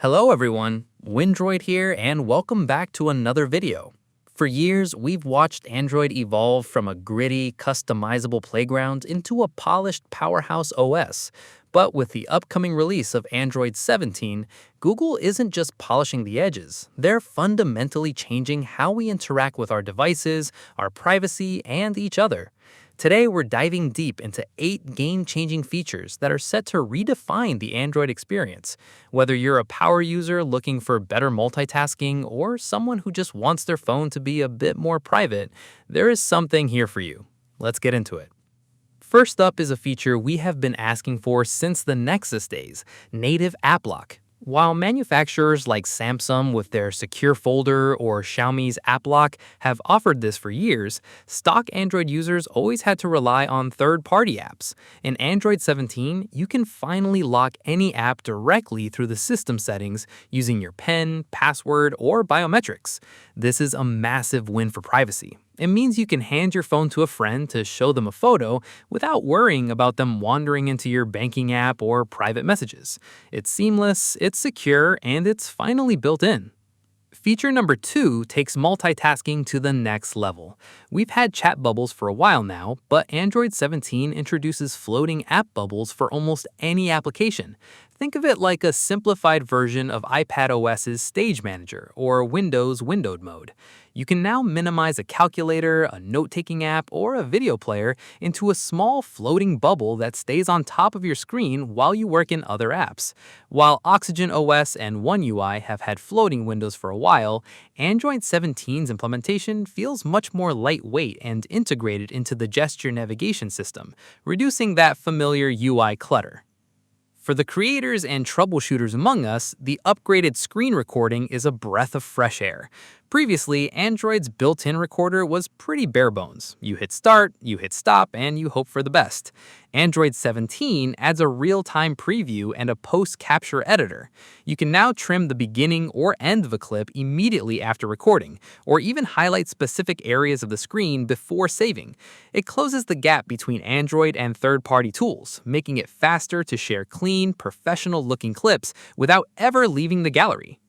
Hello everyone, Windroid here and welcome back to another video. For years, we've watched Android evolve from a gritty, customizable playground into a polished powerhouse OS. But with the upcoming release of Android 17, Google isn't just polishing the edges, they're fundamentally changing how we interact with our devices, our privacy, and each other. Today, we're diving deep into 8 game-changing features that are set to redefine the Android experience. Whether you're a power user looking for better multitasking or someone who just wants their phone to be a bit more private, there is something here for you. Let's get into it. First up is a feature we have been asking for since the Nexus days, native app lock. While manufacturers like Samsung with their Secure Folder or Xiaomi's App Lock have offered this for years, stock Android users always had to rely on third-party apps. In Android 17, you can finally lock any app directly through the system settings using your PIN, password, or biometrics. This is a massive win for privacy. It means you can hand your phone to a friend to show them a photo without worrying about them wandering into your banking app or private messages. It's seamless, it's secure, and it's finally built in. Feature number 2 takes multitasking to the next level. We've had chat bubbles for a while now, but Android 17 introduces floating app bubbles for almost any application. Think of it like a simplified version of iPadOS's Stage Manager or Windows Windowed mode. You can now minimize a calculator, a note-taking app, or a video player into a small floating bubble that stays on top of your screen while you work in other apps. While Oxygen OS and One UI have had floating windows for a while, Android 17's implementation feels much more lightweight and integrated into the gesture navigation system, reducing that familiar UI clutter. For the creators and troubleshooters among us, the upgraded screen recording is a breath of fresh air. Previously, Android's built-in recorder was pretty bare bones. You hit start, you hit stop, and you hope for the best. Android 17 adds a real-time preview and a post-capture editor. You can now trim the beginning or end of a clip immediately after recording, or even highlight specific areas of the screen before saving. It closes the gap between Android and third-party tools, making it faster to share clean, professional-looking clips without ever leaving the gallery.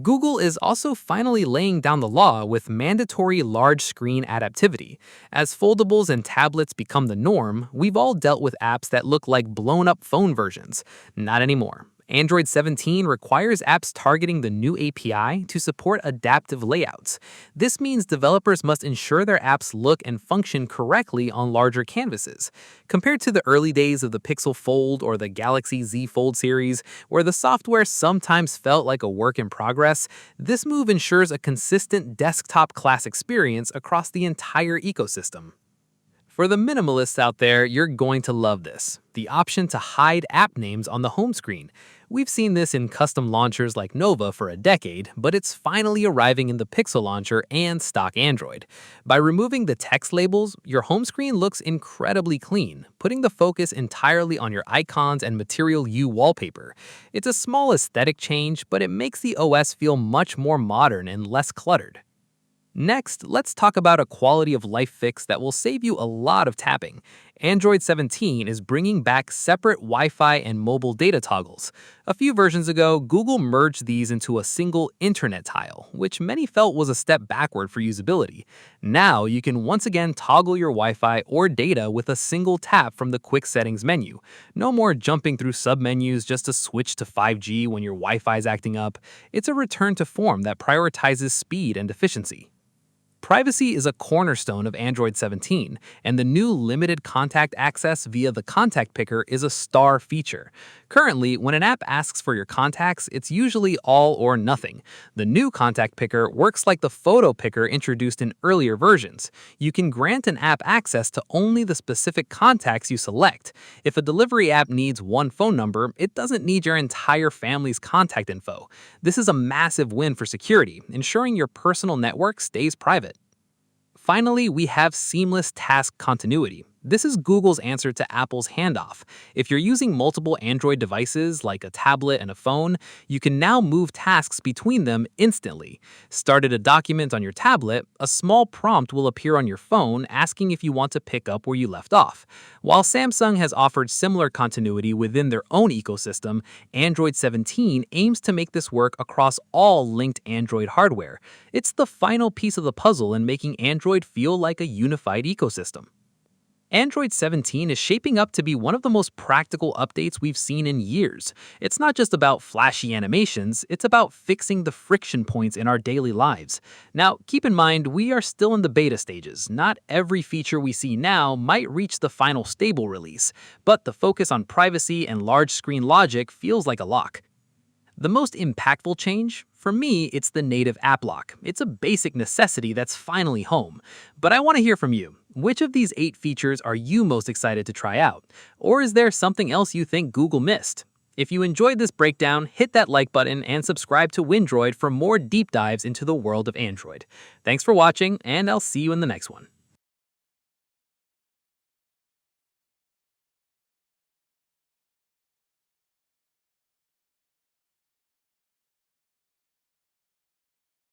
Google is also finally laying down the law with mandatory large screen adaptivity. As foldables and tablets become the norm, we've all dealt with apps that look like blown-up phone versions. Not anymore. Android 17 requires apps targeting the new API to support adaptive layouts. This means developers must ensure their apps look and function correctly on larger canvases. Compared to the early days of the Pixel Fold or the Galaxy Z Fold series, where the software sometimes felt like a work in progress, this move ensures a consistent desktop-class experience across the entire ecosystem. For the minimalists out there, you're going to love this. The option to hide app names on the home screen. We've seen this in custom launchers like Nova for a decade, but it's finally arriving in the Pixel launcher and stock Android. By removing the text labels, your home screen looks incredibly clean, putting the focus entirely on your icons and Material U wallpaper. It's a small aesthetic change, but it makes the OS feel much more modern and less cluttered. Next, let's talk about a quality of life fix that will save you a lot of tapping. Android 17 is bringing back separate Wi-Fi and mobile data toggles. A few versions ago, Google merged these into a single internet tile, which many felt was a step backward for usability. Now, you can once again toggle your Wi-Fi or data with a single tap from the Quick Settings menu. No more jumping through submenus just to switch to 5G when your Wi-Fi is acting up. It's a return to form that prioritizes speed and efficiency. Privacy is a cornerstone of Android 17, and the new limited contact access via the contact picker is a star feature. Currently, when an app asks for your contacts, it's usually all or nothing. The new contact picker works like the photo picker introduced in earlier versions. You can grant an app access to only the specific contacts you select. If a delivery app needs one phone number, it doesn't need your entire family's contact info. This is a massive win for security, ensuring your personal network stays private. Finally, we have seamless task continuity. This is Google's answer to Apple's handoff. If you're using multiple Android devices, like a tablet and a phone, you can now move tasks between them instantly. Started a document on your tablet, a small prompt will appear on your phone asking if you want to pick up where you left off. While Samsung has offered similar continuity within their own ecosystem, Android 17 aims to make this work across all linked Android hardware. It's the final piece of the puzzle in making Android feel like a unified ecosystem. Android 17 is shaping up to be one of the most practical updates we've seen in years. It's not just about flashy animations, it's about fixing the friction points in our daily lives. Now, keep in mind, we are still in the beta stages. Not every feature we see now might reach the final stable release, but the focus on privacy and large screen logic feels like a lock. The most impactful change? For me, it's the native app lock. It's a basic necessity that's finally home. But I want to hear from you. Which of these 8 features are you most excited to try out? Or is there something else you think Google missed? If you enjoyed this breakdown, hit that like button and subscribe to Windroid for more deep dives into the world of Android. Thanks for watching, and I'll see you in the next one.